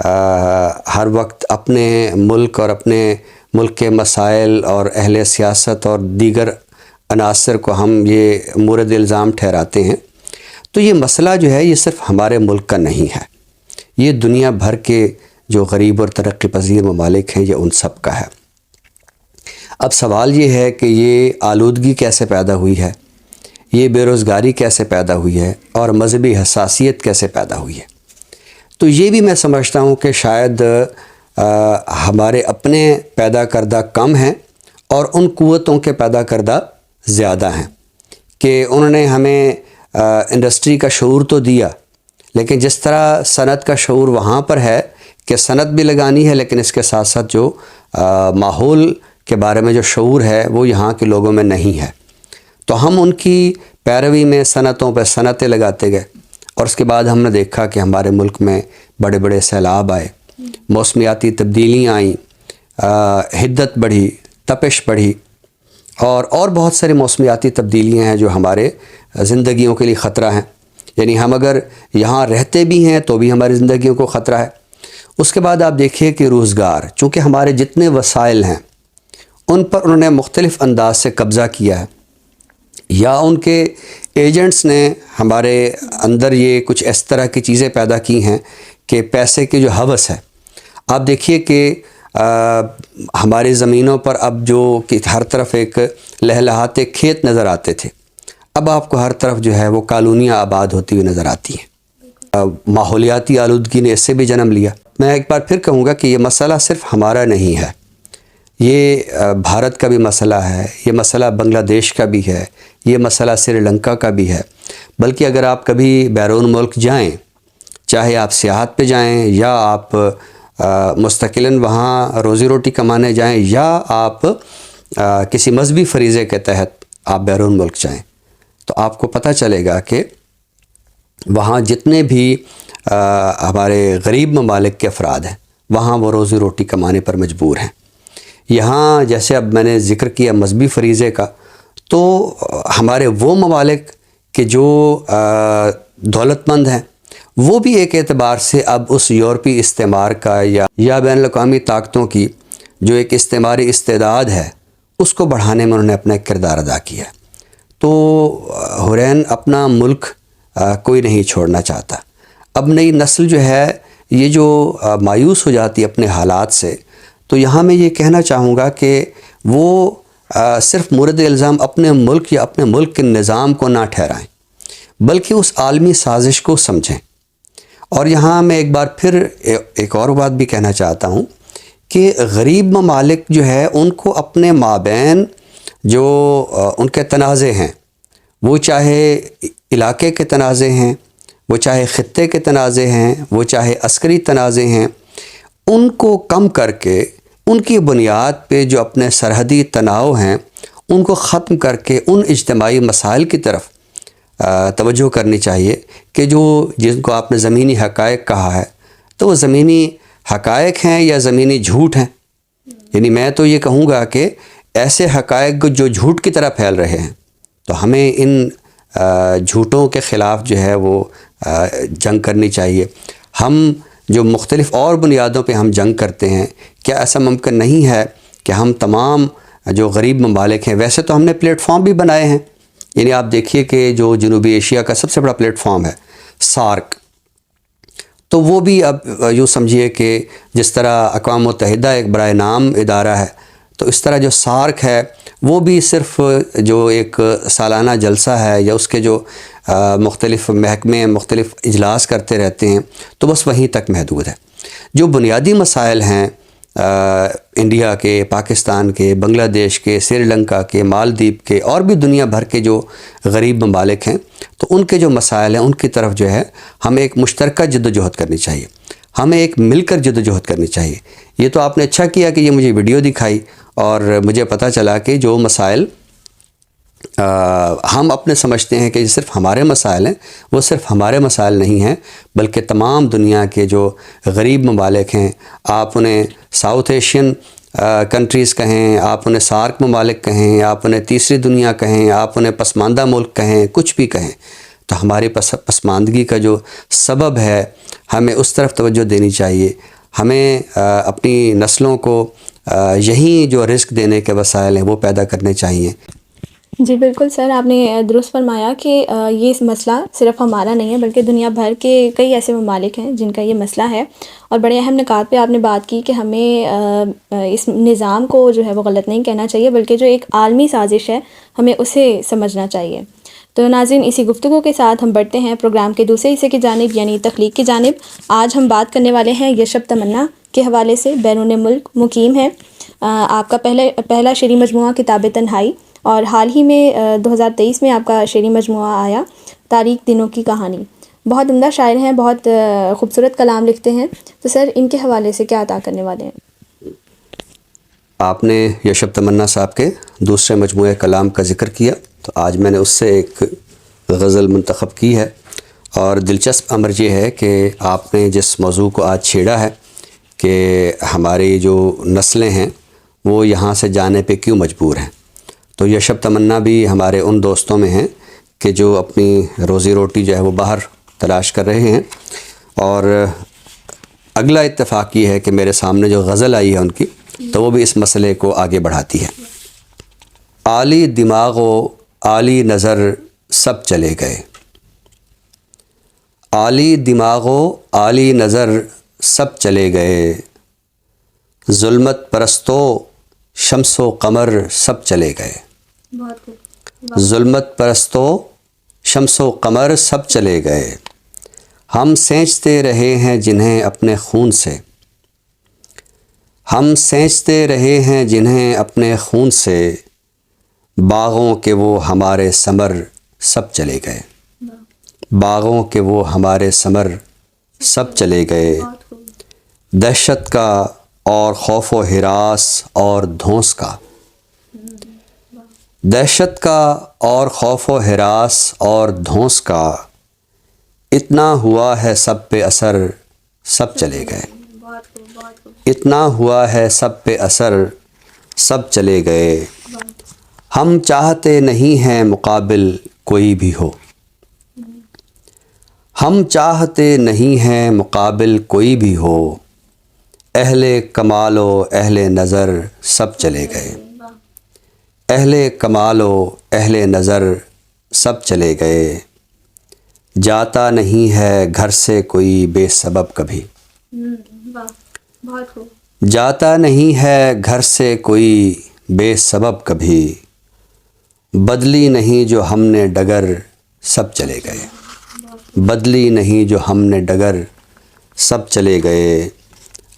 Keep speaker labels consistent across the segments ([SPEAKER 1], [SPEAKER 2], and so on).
[SPEAKER 1] ہر وقت اپنے ملک اور اپنے ملک کے مسائل اور اہل سیاست اور دیگر عناصر کو ہم یہ مورد الزام ٹھہراتے ہیں، تو یہ مسئلہ جو ہے یہ صرف ہمارے ملک کا نہیں ہے، یہ دنیا بھر کے جو غریب اور ترقی پذیر ممالک ہیں یہ ان سب کا ہے۔ اب سوال یہ ہے کہ یہ آلودگی کیسے پیدا ہوئی ہے، یہ بے روزگاری کیسے پیدا ہوئی ہے، اور مذہبی حساسیت کیسے پیدا ہوئی ہے۔ تو یہ بھی میں سمجھتا ہوں کہ شاید ہمارے اپنے پیدا کردہ کم ہیں اور ان قوتوں کے پیدا کردہ زیادہ ہیں کہ انہوں نے ہمیں انڈسٹری کا شعور تو دیا، لیکن جس طرح صنعت کا شعور وہاں پر ہے کہ صنعت بھی لگانی ہے، لیکن اس کے ساتھ ساتھ جو ماحول کے بارے میں جو شعور ہے وہ یہاں کے لوگوں میں نہیں ہے، تو ہم ان کی پیروی میں صنعتوں پہ صنعتیں لگاتے گئے، اور اس کے بعد ہم نے دیکھا کہ ہمارے ملک میں بڑے بڑے سیلاب آئے، موسمیاتی تبدیلیاں آئیں، حدت بڑھی، تپش بڑھی، اور بہت سارے موسمیاتی تبدیلیاں ہیں جو ہمارے زندگیوں کے لیے خطرہ ہیں، یعنی ہم اگر یہاں رہتے بھی ہیں تو بھی ہماری زندگیوں کو خطرہ ہے۔ اس کے بعد آپ دیکھیے کہ روزگار، چونکہ ہمارے جتنے وسائل ہیں ان پر انہوں نے مختلف انداز سے قبضہ کیا ہے، یا ان کے ایجنٹس نے ہمارے اندر یہ کچھ اس طرح کی چیزیں پیدا کی ہیں کہ پیسے کی جو ہوس ہے۔ آپ دیکھیے کہ ہماری زمینوں پر اب جو کہ ہر طرف ایک لہلہاتے کھیت نظر آتے تھے، اب آپ کو ہر طرف جو ہے وہ کالونیاں آباد ہوتی ہوئی نظر آتی ہیں۔ ماحولیاتی آلودگی نے اس سے بھی جنم لیا۔ میں ایک بار پھر کہوں گا کہ یہ مسئلہ صرف ہمارا نہیں ہے، یہ بھارت کا بھی مسئلہ ہے، یہ مسئلہ بنگلہ دیش کا بھی ہے، یہ مسئلہ سری لنکا کا بھی ہے، بلکہ اگر آپ کبھی بیرون ملک جائیں، چاہے آپ سیاحت پہ جائیں یا آپ مستقلاً وہاں روزی روٹی کمانے جائیں، یا آپ کسی مذہبی فریضے کے تحت آپ بیرون ملک جائیں، تو آپ کو پتہ چلے گا کہ وہاں جتنے بھی ہمارے غریب ممالک کے افراد ہیں وہاں وہ روزی روٹی کمانے پر مجبور ہیں۔ یہاں جیسے اب میں نے ذکر کیا مذہبی فریضے کا، تو ہمارے وہ ممالک کہ جو دولت مند ہیں وہ بھی ایک اعتبار سے اب اس یورپی استعمار کا یا بین الاقوامی طاقتوں کی جو ایک استعماری استعداد ہے اس کو بڑھانے میں انہوں نے اپنا ایک کردار ادا کیا ہے۔ تو حرین اپنا ملک کوئی نہیں چھوڑنا چاہتا۔ اب نئی نسل جو ہے یہ جو مایوس ہو جاتی ہے اپنے حالات سے، تو یہاں میں یہ کہنا چاہوں گا کہ وہ صرف مورد الزام اپنے ملک یا اپنے ملک کے نظام کو نہ ٹھہرائیں، بلکہ اس عالمی سازش کو سمجھیں۔ اور یہاں میں ایک بار پھر ایک اور بات بھی کہنا چاہتا ہوں کہ غریب ممالک جو ہے ان کو اپنے مابین جو ان کے تنازع ہیں، وہ چاہے علاقے کے تنازع ہیں، وہ چاہے خطے کے تنازع ہیں، وہ چاہے عسکری تنازع ہیں، ان کو کم کر کے ان کی بنیاد پہ جو اپنے سرحدی تناؤ ہیں ان کو ختم کر کے ان اجتماعی مسائل کی طرف توجہ کرنی چاہیے کہ جن کو آپ نے زمینی حقائق کہا ہے، تو وہ زمینی حقائق ہیں یا زمینی جھوٹ ہیں۔ یعنی میں تو یہ کہوں گا کہ ایسے حقائق جو جھوٹ کی طرح پھیل رہے ہیں، تو ہمیں ان جھوٹوں کے خلاف جو ہے وہ جنگ کرنی چاہیے۔ ہم جو مختلف اور بنیادوں پہ ہم جنگ کرتے ہیں، کیا ایسا ممکن نہیں ہے کہ ہم تمام جو غریب ممالک ہیں، ویسے تو ہم نے پلیٹ فارم بھی بنائے ہیں، یعنی آپ دیکھیے کہ جو جنوبی ایشیا کا سب سے بڑا پلیٹ فارم ہے سارک، تو وہ بھی اب یوں سمجھیے کہ جس طرح اقوام متحدہ ایک برائے نام ادارہ ہے، تو اس طرح جو سارک ہے وہ بھی صرف جو ایک سالانہ جلسہ ہے یا اس کے جو مختلف محکمے مختلف اجلاس کرتے رہتے ہیں، تو بس وہیں تک محدود ہے۔ جو بنیادی مسائل ہیں انڈیا کے، پاکستان کے، بنگلہ دیش کے، سری لنکا کے، مالدیپ کے اور بھی دنیا بھر کے جو غریب ممالک ہیں، تو ان کے جو مسائل ہیں ان کی طرف جو ہے ہمیں ایک مشترکہ جد و جہد کرنی چاہیے، ہمیں ایک مل کر جد و جہد کرنی چاہیے۔ یہ تو آپ نے اچھا کیا کہ یہ مجھے ویڈیو دکھائی اور مجھے پتہ چلا کہ جو مسائل ہم اپنے سمجھتے ہیں کہ یہ صرف ہمارے مسائل ہیں، وہ صرف ہمارے مسائل نہیں ہیں، بلکہ تمام دنیا کے جو غریب ممالک ہیں، آپ انہیں ساؤتھ ایشین کنٹریز کہیں، آپ انہیں سارک ممالک کہیں، آپ انہیں تیسری دنیا کہیں، آپ انہیں پسماندہ ملک کہیں، کچھ بھی کہیں، تو ہماری پسماندگی کا جو سبب ہے ہمیں اس طرف توجہ دینی چاہیے. ہمیں اپنی نسلوں کو یہیں جو رزق دینے کے وسائل ہیں وہ پیدا کرنے چاہیے.
[SPEAKER 2] جی بالکل سر، آپ نے درست فرمایا کہ یہ مسئلہ صرف ہمارا نہیں ہے بلکہ دنیا بھر کے کئی ایسے ممالک ہیں جن کا یہ مسئلہ ہے، اور بڑے اہم نکات پہ آپ نے بات کی کہ ہمیں اس نظام کو جو ہے وہ غلط نہیں کہنا چاہیے بلکہ جو ایک عالمی سازش ہے ہمیں اسے سمجھنا چاہیے. تو ناظرین، اسی گفتگو کے ساتھ ہم بڑھتے ہیں پروگرام کے دوسرے حصے کی جانب یعنی تخلیق کی جانب. آج ہم بات کرنے والے ہیں یشب تمنا کے حوالے سے. بیرون ملک مقیم ہیں. آپ کا پہلا شعری مجموعہ کتاب تنہائی، اور حال ہی میں 2023 میں آپ کا شعری مجموعہ آیا تاریک دنوں کی کہانی. بہت عمدہ شاعر ہیں، بہت خوبصورت کلام لکھتے ہیں. تو سر، ان کے حوالے سے کیا عطا کرنے والے ہیں؟
[SPEAKER 1] آپ نے یشب تمنا صاحب کے دوسرے مجموعہ کلام کا ذکر کیا، تو آج میں نے اس سے ایک غزل منتخب کی ہے. اور دلچسپ امر یہ ہے کہ آپ نے جس موضوع کو آج چھیڑا ہے کہ ہماری جو نسلیں ہیں وہ یہاں سے جانے پہ کیوں مجبور ہیں، تو یشب تمنا بھی ہمارے ان دوستوں میں ہیں کہ جو اپنی روزی روٹی جو ہے وہ باہر تلاش کر رہے ہیں. اور اگلا اتفاق یہ ہے کہ میرے سامنے جو غزل آئی ہے ان کی، تو وہ بھی اس مسئلے کو آگے بڑھاتی ہے. عالی دماغ و عالی نظر سب چلے گئے، عالی دماغ و عالی نظر سب چلے گئے، ظلمت پرستو شمس و قمر سب چلے گئے، ظلمت پرستو شمس و قمر سب چلے گئے. ہم سینچتے رہے ہیں جنہیں اپنے خون سے، ہم سینچتے رہے ہیں جنہیں اپنے خون سے، باغوں کے وہ ہمارے ثمر سب چلے گئے، باغوں کے وہ ہمارے ثمر سب چلے گئے. دہشت کا اور خوف و ہراس اور دھونس کا، دہشت کا اور خوف و ہراس اور دھونس کا، اتنا ہوا ہے سب پہ اثر سب چلے گئے، اتنا ہوا ہے سب پہ اثر سب چلے گئے. ہم چاہتے نہیں ہیں مقابل کوئی بھی ہو، ہم چاہتے نہیں ہیں مقابل کوئی بھی ہو، اہل کمال و اہل نظر سب چلے گئے، اہل کمال و اہل نظر سب چلے گئے. جاتا نہیں ہے گھر سے کوئی بے سبب کبھی، جاتا نہیں ہے گھر سے کوئی بے سبب کبھی، بدلی نہیں جو ہم نے ڈگر سب چلے گئے، بدلی نہیں جو ہم نے ڈگر سب چلے گئے.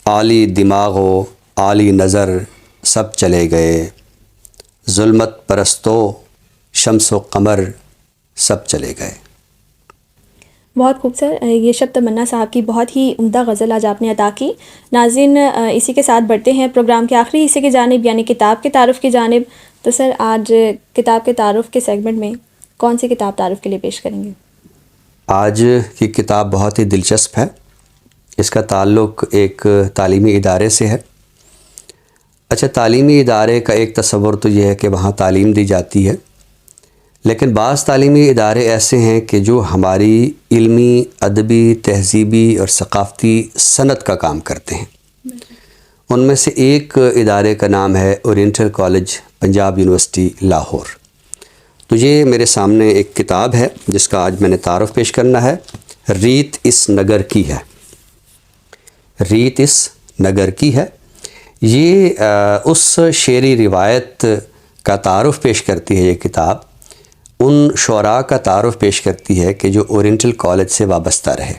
[SPEAKER 1] عالی دماغ و عالی نظر سب چلے گئے، ظلمت پرستو شمس و قمر سب چلے گئے.
[SPEAKER 2] بہت خوب سر، یشب تمنا صاحب کی بہت ہی عمدہ غزل آج آپ نے عطا کی. ناظرین، اسی کے ساتھ بڑھتے ہیں پروگرام کے آخری حصے کی جانب یعنی کتاب کے تعارف کی جانب. تو سر، آج کتاب کے تعارف کے سیگمنٹ میں کون سی کتاب تعارف کے لیے پیش کریں گے؟
[SPEAKER 1] آج کی کتاب بہت ہی دلچسپ ہے. اس کا تعلق ایک تعلیمی ادارے سے ہے. اچھا، تعلیمی ادارے کا ایک تصور تو یہ ہے کہ وہاں تعلیم دی جاتی ہے، لیکن بعض تعلیمی ادارے ایسے ہیں کہ جو ہماری علمی، ادبی، تہذیبی اور ثقافتی صنعت کا کام کرتے ہیں. ان میں سے ایک ادارے کا نام ہے oriental college, Punjab university, Lahore. تو یہ میرے سامنے ایک کتاب ہے جس کا آج میں نے تعارف پیش کرنا ہے. ریت اس نگر کی ہے، ریت اس نگر کی ہے. یہ اس شعری روایت کا تعارف پیش کرتی ہے. یہ کتاب ان شعراء کا تعارف پیش کرتی ہے کہ جو اورینٹل کالج سے وابستہ رہے.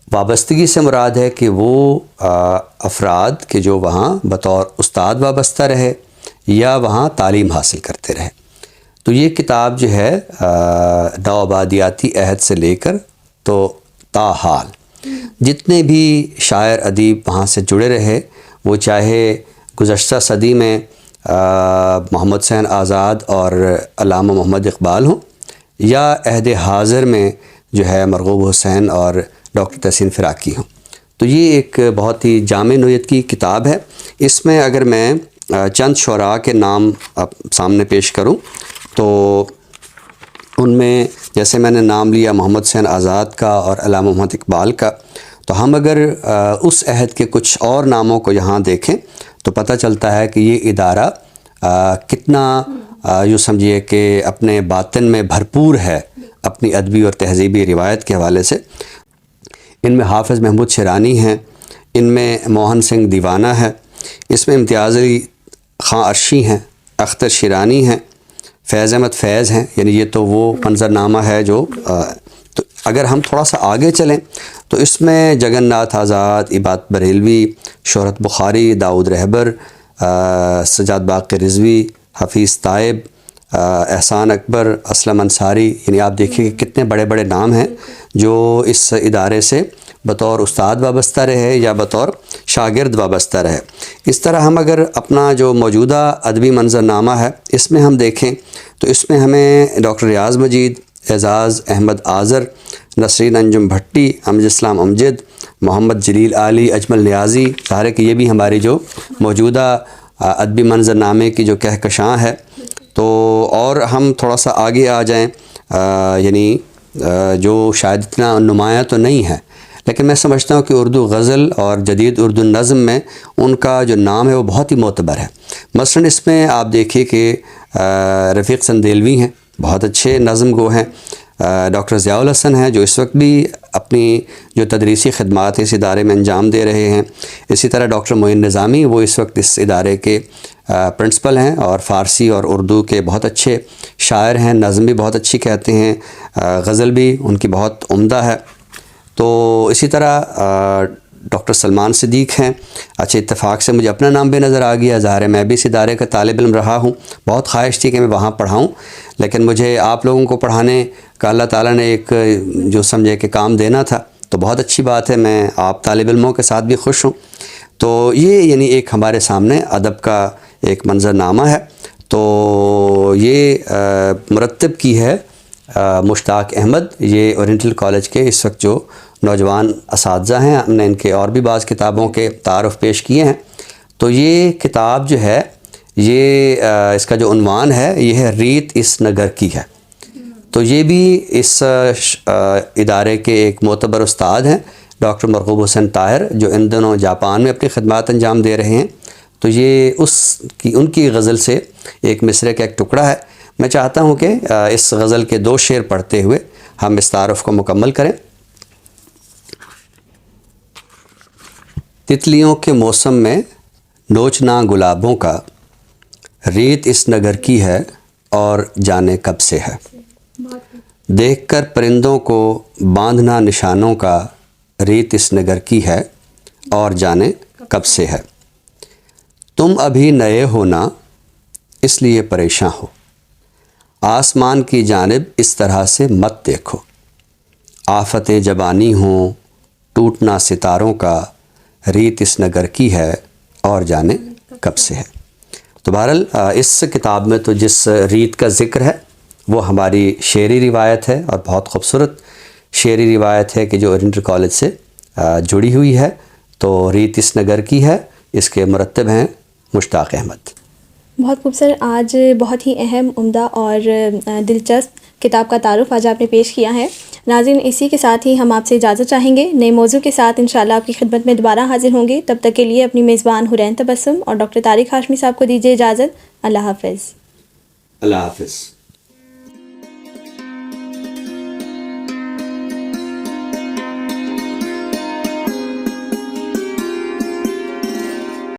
[SPEAKER 1] وابستگی سے مراد ہے کہ وہ افراد کہ جو وہاں بطور استاد وابستہ رہے یا وہاں تعلیم حاصل کرتے رہے. تو یہ کتاب جو ہے نوآبادیاتی عہد سے لے کر تو تاحال جتنے بھی شاعر ادیب وہاں سے جڑے رہے، وہ چاہے گزشتہ صدی میں محمد حسین آزاد اور علامہ محمد اقبال ہوں، یا عہد حاضر میں جو ہے مرغوب حسین اور ڈاکٹر تحسین فراقی ہوں. تو یہ ایک بہت ہی جامع نوعیت کی کتاب ہے. اس میں اگر میں چند شعراء کے نام سامنے پیش کروں تو ان میں جیسے میں نے نام لیا محمد حسین آزاد کا اور علامہ محمد اقبال کا، تو ہم اگر اس عہد کے کچھ اور ناموں کو یہاں دیکھیں تو پتہ چلتا ہے کہ یہ ادارہ کتنا یوں سمجھیے کہ اپنے باطن میں بھرپور ہے اپنی ادبی اور تہذیبی روایت کے حوالے سے۔ ان میں حافظ محمود شیرانی ہیں، ان میں موہن سنگھ دیوانہ ہے، اس میں امتیاز علی خاں عرشی ہیں، اختر شیرانی ہیں، فیض احمد فیض ہیں، یعنی یہ تو وہ منظرنامہ ہے جو تو اگر ہم تھوڑا سا آگے چلیں تو اس میں جگن ناتھ آزاد، عبادت بریلوی، شہرت بخاری، داؤد رہبر، سجاد باقر رضوی، حفیظ طائب، احسان اکبر، اسلم انصاری، یعنی آپ دیکھیے کہ کتنے بڑے بڑے نام ہیں جو اس ادارے سے بطور استاد وابستہ رہے یا بطور شاگرد وابستہ رہے۔ اس طرح ہم اگر اپنا جو موجودہ ادبی منظرنامہ ہے اس میں ہم دیکھیں تو اس میں ہمیں ڈاکٹر ریاض مجید، اعزاز احمد آذر، نسرین انجم بھٹی، امجد اسلام امجد، محمد جلیل علی، اجمل نیازی، ظاہر ہے کہ یہ بھی ہماری جو موجودہ ادبی منظرنامے کی جو کہکشاں ہے۔ تو اور ہم تھوڑا سا آگے آ جائیں، یعنی جو شاید اتنا نمایاں تو نہیں ہے، لیکن میں سمجھتا ہوں کہ اردو غزل اور جدید اردو نظم میں ان کا جو نام ہے وہ بہت ہی معتبر ہے۔ مثلاً اس میں آپ دیکھیے کہ رفیق سندیلوی ہیں، بہت اچھے نظم گو ہیں، ڈاکٹر ضیاء الحسن ہیں جو اس وقت بھی اپنی جو تدریسی خدمات اس ادارے میں انجام دے رہے ہیں۔ اسی طرح ڈاکٹر معین نظامی، وہ اس وقت اس ادارے کے پرنسپل ہیں اور فارسی اور اردو کے بہت اچھے شاعر ہیں، نظم بھی بہت اچھی کہتے ہیں، غزل بھی ان کی بہت عمدہ ہے۔ تو اسی طرح ڈاکٹر سلمان صدیق ہیں۔ اچھا، اتفاق سے مجھے اپنا نام بھی نظر آ گیا، ظاہر ہے میں بھی اس ادارے کا طالب علم رہا ہوں، بہت خواہش تھی کہ میں وہاں پڑھاؤں، لیکن مجھے آپ لوگوں کو پڑھانے کا اللہ تعالیٰ نے ایک جو سمجھے کہ کام دینا تھا، تو بہت اچھی بات ہے، میں آپ طالب علموں کے ساتھ بھی خوش ہوں۔ تو یہ یعنی ایک ہمارے سامنے ادب کا ایک منظرنامہ ہے۔ تو یہ مرتب کی ہے مشتاق احمد، یہ اورینٹل کالج کے اس وقت جو نوجوان اساتذہ ہیں، ہم نے ان کے اور بھی بعض کتابوں کے تعارف پیش کیے ہیں۔ تو یہ کتاب جو ہے، یہ اس کا جو عنوان ہے یہ ہے ریت اس نگر کی ہے۔ تو یہ بھی اس ادارے کے ایک معتبر استاد ہیں ڈاکٹر مرغوب حسین طاہر، جو ان دنوں جاپان میں اپنی خدمات انجام دے رہے ہیں۔ تو یہ ان کی غزل سے ایک مصرعے کا ایک ٹکڑا ہے۔ میں چاہتا ہوں کہ اس غزل کے 2 شعر پڑھتے ہوئے ہم اس تعارف کو مکمل کریں۔ تتلیوں کے موسم میں نوچنا گلابوں کا، ریت اس نگر کی ہے اور جانے کب سے ہے۔ دیکھ کر پرندوں کو باندھنا نشانوں کا، ریت اس نگر کی ہے اور جانے کب سے ہے۔ تم ابھی نئے ہو نا اس لیے پریشاں ہو، آسمان کی جانب اس طرح سے مت دیکھو۔ آفتیں جبانی ہوں ٹوٹنا ستاروں کا، ریت اس نگر کی ہے اور جانے کب سے ہے۔ تو بہرحال اس کتاب میں تو جس ریت کا ذکر ہے وہ ہماری شعری روایت ہے، اور بہت خوبصورت شعری روایت ہے کہ جو اورینٹل کالج سے جڑی ہوئی ہے۔ تو ریت اس نگر کی ہے، اس کے مرتب ہیں مشتاق احمد۔
[SPEAKER 2] بہت خوبصورت، آج بہت ہی اہم، عمدہ اور دلچسپ کتاب کا تعارف آج آپ نے پیش کیا ہے۔ ناظرین، اسی کے ساتھ ہی ہم آپ سے اجازت چاہیں گے، نئے موضوع کے ساتھ انشاءاللہ آپ کی خدمت میں دوبارہ حاضر ہوں گے۔ تب تک کے لیے اپنی میزبان حرین تبسم اور ڈاکٹر طارق ہاشمی صاحب کو دیجیے اجازت۔ اللہ حافظ۔
[SPEAKER 1] اللہ حافظ۔